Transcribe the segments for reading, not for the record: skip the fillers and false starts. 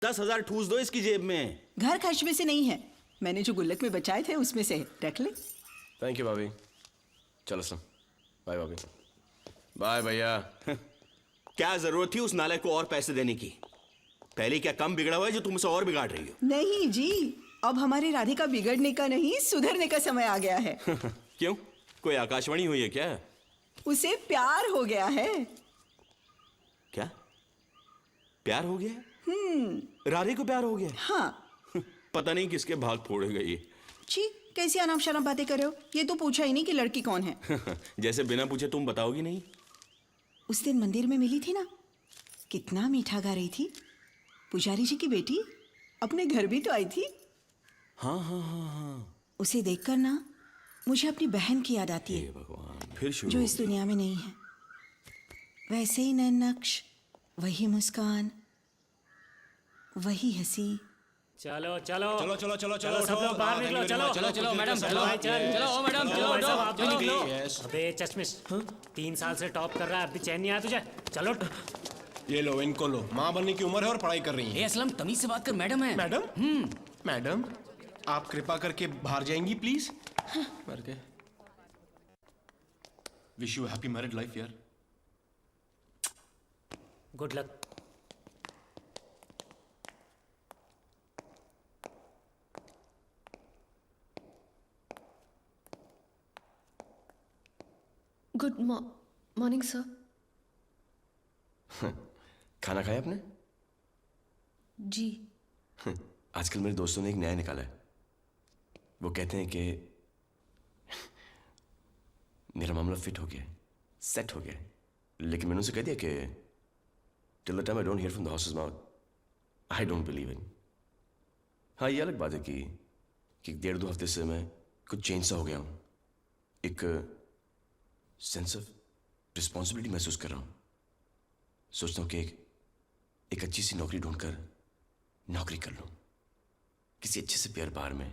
10,000 ठूस दो इसकी जेब में। घर खर्च में से नहीं है, मैंने जो गुल्लक में बचाए थे उसमें से रख ले। थैंक यू भाभी। चलो सर, बाय भाभी। बाय भैया। क्या जरूरत थी उस नालायक को और पैसे देने की? पहले क्या कम बिगड़ा हुआ है जो तुमसे और बिगाड़ रही हो? नहीं जी, अब हमारे राधिका बिगड़ने का नहीं सुधरने का समय आ गया है। क्यों, कोई आकाशवाणी हुई है क्या? उसे प्यार हो गया है। क्या प्यार हो गया? राधे को प्यार हो गया? हाँ। पता नहीं किसके भाग फोड़े गई। छी, कैसी अनाप शनाप बातें कर रहे हो? ये तो पूछा ही नहीं कि लड़की कौन है। जैसे बिना पूछे तुम बताओगी नहीं? उस दिन मंदिर में मिली थी ना, कितना मीठा गा रही थी। पुजारी जी की बेटी अपने घर भी तो आई थी। हाँ हाँ हाँ हाँ। उसे देखकर ना मुझे अपनी बहन की याद आती है, भगवान, फिर शुरू जो हो इस गया। दुनिया में नहीं है। वैसे ही नैन नक्श, वही मुस्कान, वही हंसी। चलो चलो चलो चलो चलो चलो चलो सब लोग बाहर निकलो। चलो चलो चलो मैडम चलो भाई, चल चलो ओ मैडम चलो भाई साहब, आप भी निकलो। Yes. अबे चश्मिश, 3 साल से टॉप कर रहा है, अब भी चैन नहीं आया तुझे? चलो ये लो, इनको लो। माँ बनने की उम्र है और पढ़ाई कर रही ए है। असलम, तमीज से बात कर, मैडम है। मैडम मैडम आप कृपा करके बाहर जाएंगी प्लीज। मर गए। Wish you happy married life यार। Good luck. Good morning sir. खाना खाया आपने? जी। आजकल मेरे दोस्तों ने एक नया निकाला है। वो कहते हैं कि मेरा मामला फिट हो गया है, सेट हो गया है। लेकिन मैंने उनसे कह दिया कि till the time I don't hear from the horses mouth I don't believe in. हाँ, ये अलग बात है कि 1.5-2 हफ्ते से मैं कुछ चेंज सा हो गया हूँ। एक सेंस ऑफ रिस्पॉन्सिबिलिटी महसूस कर रहा हूँ। सोचता हूँ कि एक अच्छी सी नौकरी ढूंढकर नौकरी कर लूँ, किसी अच्छे से प्यार बार में,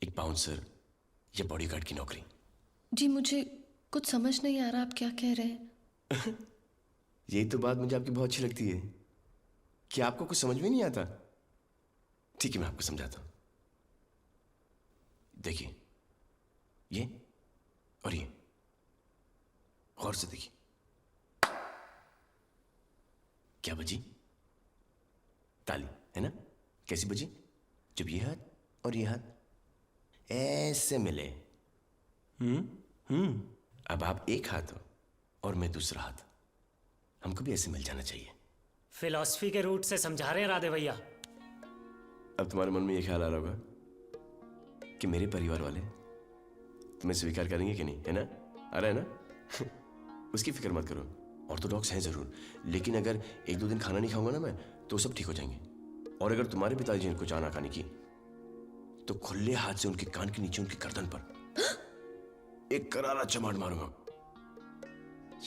एक बाउंसर या बॉडीगार्ड की नौकरी। जी, मुझे कुछ समझ नहीं आ रहा आप क्या कह रहे हैं। यही तो बात मुझे आपकी बहुत अच्छी लगती है कि आपको कुछ समझ में नहीं आता। ठीक है, मैं आपको समझाता हूँ। देखिए, ये और ये, गौर से देखिए। क्या बजी? ताली, है ना? कैसी बजी? जब ये हाथ और ये हाथ ऐसे मिले। अब आप एक हाथ हो और मैं दूसरा हाथ। हमको भी ऐसे मिल जाना चाहिए। फिलॉसफी के रूट से समझा रहे हैं राधे भैया। अब तुम्हारे मन में ये ख्याल आ रहा होगा कि मेरे परिवार वाले तुम्हें स्वीकार करेंगे कि नहीं, है ना? आ रहा है ना? उसकी फिक्र मत करो। ऑर्थोडॉक्स हैं जरूर, लेकिन अगर 1-2 दिन खाना नहीं खाऊंगा ना मैं, तो सब ठीक हो जाएंगे। और अगर तुम्हारे पिताजी ने कुछ आनाकानी की तो खुले हाथ से उनके कान के नीचे उनकी गर्दन पर एक करारा चमाट मारूंगा।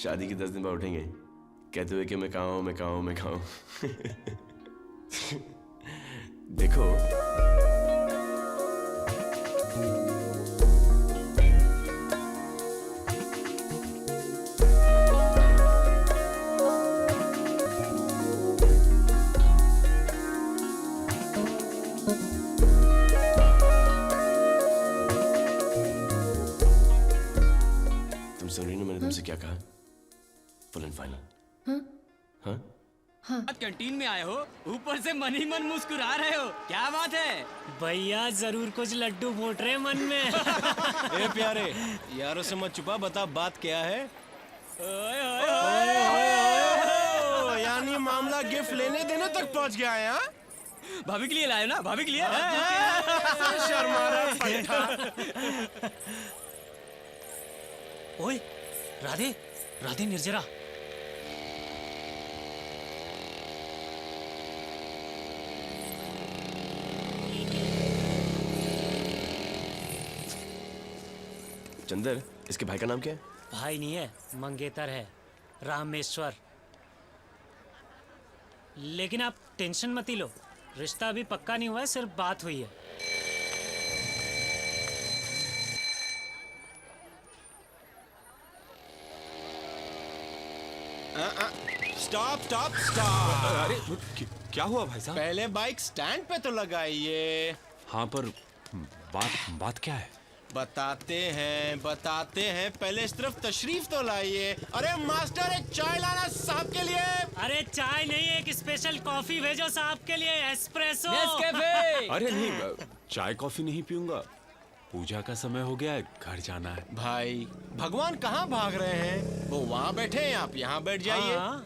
शादी के 10 दिन बाद उठेंगे कहते हुए कि मैं कहाँ हूं, मैं कहाँ हूं, मैं कहाँ हूं। देखो, तुम सुन रही ना मैंने तुमसे क्या कहा? Full and final. हाँ? कैंटीन में आए हो, ऊपर से मन ही मन मुस्कुरा रहे हो, क्या बात है? भैया जरूर कुछ लड्डू फूट रहे हैं मन में। ए प्यारे, यारों से मत छुपा, बता बात क्या है। यानी मामला गिफ्ट लेने देने तक पहुंच गया है। हाँ? भाभी के लिए लाए ना, भाभी के लिए। शर्मा रहा फट्टा। ओए राधे, राधे निर्जरा। चंदर, इसके भाई का नाम क्या है? भाई नहीं है, मंगेतर है, रामेश्वर। लेकिन आप टेंशन मत ही लो, रिश्ता अभी पक्का नहीं हुआ है, सिर्फ बात हुई है। Stop stop stop. अरे क्या हुआ भाई साहब? पहले बाइक स्टैंड पे तो लगाइए। हाँ पर बात क्या है? बताते हैं, पहले इस तरफ तशरीफ तो लाइए। अरे मास्टर, एक चाय लाना साहब के लिए। अरे चाय नहीं, एक स्पेशल कॉफी भेजो साहब के लिए, एस्प्रेसो। नेस्कैफे। अरे नहीं, चाय कॉफी नहीं पीऊंगा। पूजा का समय हो गया है, घर जाना है। भाई भगवान कहाँ भाग रहे हैं? वो वहाँ बैठे हैं, आप यहाँ बैठ जाइए। हाँ।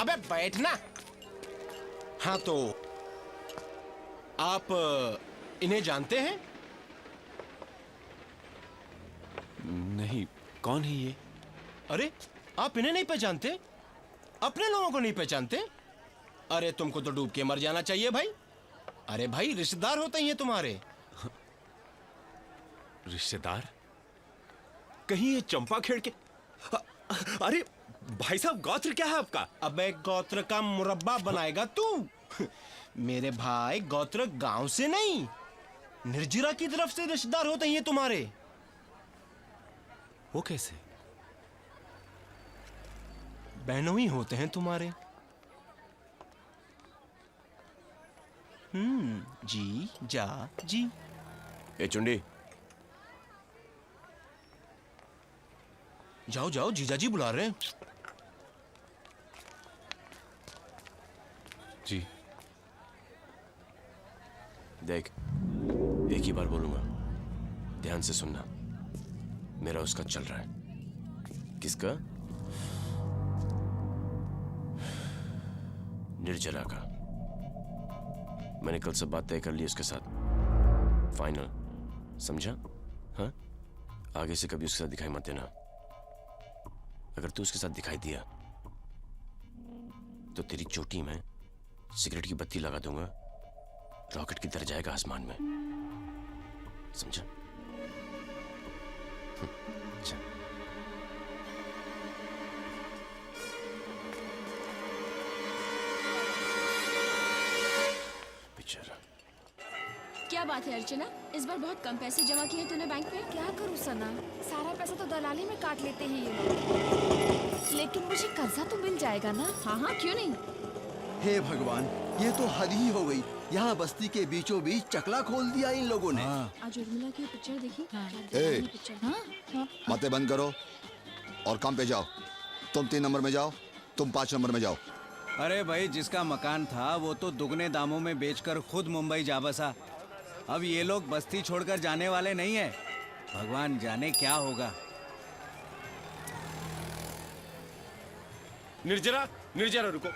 अबे बैठना। हाँ तो आप इन्हें जानते हैं? नहीं, कौन है ये? अरे आप इन्हें नहीं पहचानते? अपने लोगों को नहीं पहचानते? अरे तुमको तो डूब के मर जाना चाहिए भाई। अरे भाई रिश्तेदार होते ही हैं तुम्हारे। रिश्तेदार? कहीं ये चंपा खेड़ के? अरे भाई साहब, गोत्र क्या है आपका? अबे गोत्र का मुरब्बा बनाएगा तू? मेरे भाई गोत्र गांव से नहीं, निर्जरा की तरफ से रिश्तेदार होते हैं तुम्हारे। वो कैसे? बहनों ही होते हैं तुम्हारे। जी जा जी। ए चुंडी, जाओ जाओ, जीजाजी बुला रहे हैं। जी। देख, एक ही बार बोलूंगा, ध्यान से सुनना। मेरा उसका चल रहा है। किसका? निर्जरा का। मैंने कल सब बात तय कर ली उसके साथ, फाइनल, समझा? हाँ, आगे से कभी उसके साथ दिखाई मत देना। अगर तू उसके साथ दिखाई दिया तो तेरी चोटी में सिगरेट की बत्ती लगा दूंगा, रॉकेट की तरह जाएगा आसमान में, समझा? अच्छा। बेचारा। क्या बात है अर्चना, इस बार बहुत कम पैसे जमा किए तूने बैंक में। क्या करूँ सना, सारा पैसा तो दलाली में काट लेते हैं ये लोग। लेकिन मुझे कर्जा तो मिल जाएगा ना? हाँ हाँ, क्यों नहीं। हे भगवान, ये तो हद ही हो गई। यहाँ बस्ती के बीचों बीच चकला खोल दिया इन लोगों ने। आज उर्मिला की पिक्चर देखी? ए, पिक्चर। बातें बंद करो और काम पे जाओ। तुम 3 नंबर में जाओ, तुम 5 नंबर में जाओ। अरे भाई, जिसका मकान था वो तो दुगने दामों में बेचकर खुद मुंबई जा बसा। अब ये लोग बस्ती छोड़कर जाने वाले नहीं है। भगवान जाने क्या होगा। निर्जरा, निर्जरा रुको।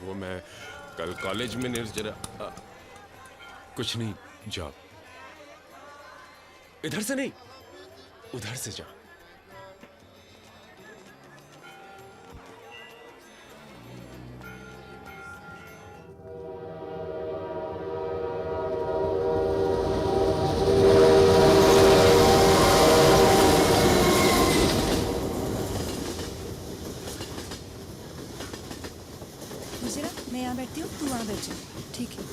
वो मैं कल कॉलेज में निर्जरा कुछ नहीं, जाओ। इधर से नहीं, उधर से जाओ। मैं यहाँ बैठती हूँ, तू वहाँ बैठ जा। ठीक है।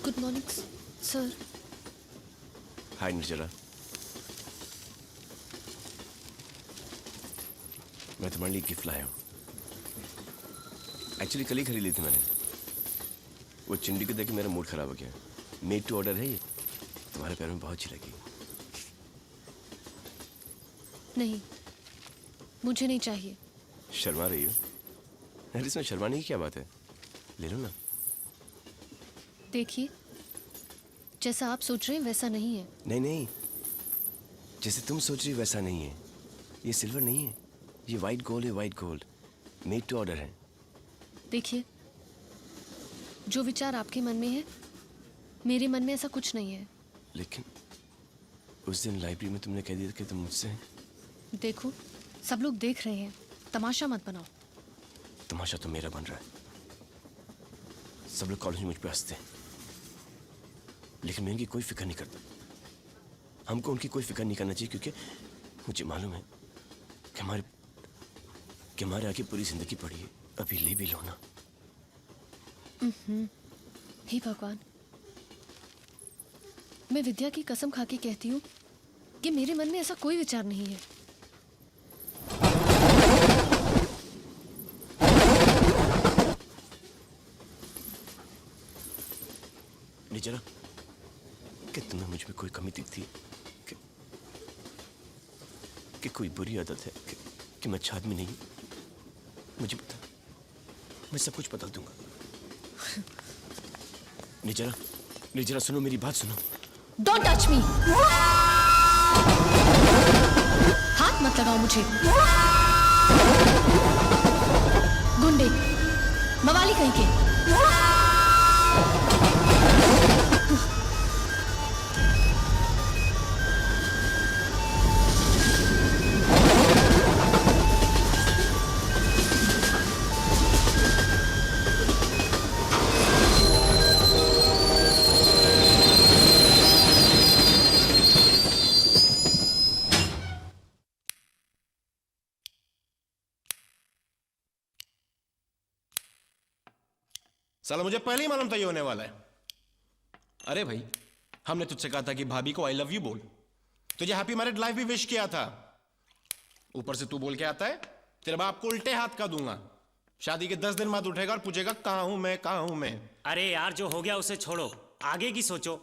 Good morning sir. हाय निर्जरा, मैं तुम्हारे लिए गिफ्ट लाया हूँ। एक्चुअली कल ही खरीद ली थी मैंने। वो चिंडी को देख के मेरा मूड खराब हो गया। मेड टू ऑर्डर है ये, तुम्हारे पैरों में बहुत अच्छी लगी। नहीं, मुझे नहीं चाहिए। शर्मा रही हो? अरे इसमें शर्माने की क्या बात है, ले लो ना। देखिए, जैसा आप सोच रहे हैं वैसा नहीं है। नहीं नहीं, जैसे तुम सोच रही हो वैसा नहीं है। ये सिल्वर नहीं है, ये वाइट गोल्ड है। White gold made to order है। देखिए, जो विचार आपके मन में है मेरे मन में ऐसा कुछ नहीं है। लेकिन उस दिन लाइब्रेरी में तुमने कह दिया कि तुम मुझसे। देखो, सब लोग देख रहे हैं, तमाशा मत बनाओ। तमाशा तो मेरा बन रहा है। सब लोग कॉलेज में मुझ पे हंसते हैं, लेकिन मैं इनकी कोई फिक्र नहीं करता। हमको उनकी कोई फिक्र नहीं करना चाहिए, क्योंकि मुझे मालूम है कि हमारे आगे पूरी जिंदगी पड़ी है। अभी ले भी लो ना। हे भगवान, मैं विद्या की कसम खा के कहती हूँ कि मेरे मन में ऐसा कोई विचार नहीं है। निजरा, क्या तुम्हें मुझ में कोई कमी दिखती है? कि कोई बुरी आदत है कि मैं अच्छा आदमी नहीं हूं? मुझे पता, मैं सब कुछ बदल दूंगा। निजरा, निजरा सुनो, मेरी बात सुनो। Don't touch me. हाथ मत लगाओ मुझे। गुंडे, मवाली कहीं के। साला मुझे पहले ही मालूम था ये होने वाला है। अरे भाई, हमने तुझसे कहा था कि भाभी को आई लव यू बोल। तुझे हैप्पी मैरिड लाइफ भी विश किया था। ऊपर से तू बोल के आता है तेरे बाप को उल्टे हाथ का दूंगा। शादी के 10 दिन बाद उठेगा और पूछेगा कहां हूं मैं, कहां हूं मैं। अरे यार, जो हो गया उसे छोड़ो, आगे की सोचो।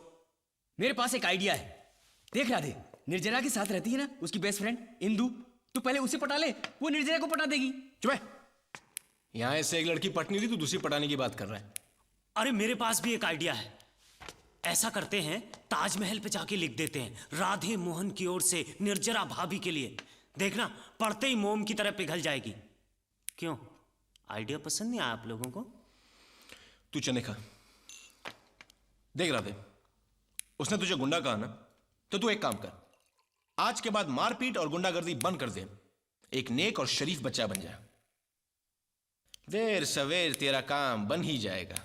मेरे पास एक आइडिया है। देख राधे, निर्जरा के साथ रहती है ना उसकी बेस्ट फ्रेंड इंदु, तू पहले उसे पटा ले, वो निर्जरा को पटा देगी। चुप है। यहां ऐसे एक लड़की पटनी थी, तू दूसरी पटाने की बात कर रहा है। अरे मेरे पास भी एक आइडिया है। ऐसा करते हैं, ताजमहल पे जाके लिख देते हैं, राधे मोहन की ओर से निर्जरा भाभी के लिए। देखना, पढ़ते ही मोम की तरह पिघल जाएगी। क्यों, आइडिया पसंद नहीं आया आप लोगों को? तू चने खा। देख राधे, उसने तुझे गुंडा कहा ना, तो तू एक काम कर, आज के बाद मारपीट और गुंडागर्दी बंद कर दे। एक नेक और शरीफ बच्चा बन जा। देर सवेर तेरा काम बन ही जाएगा।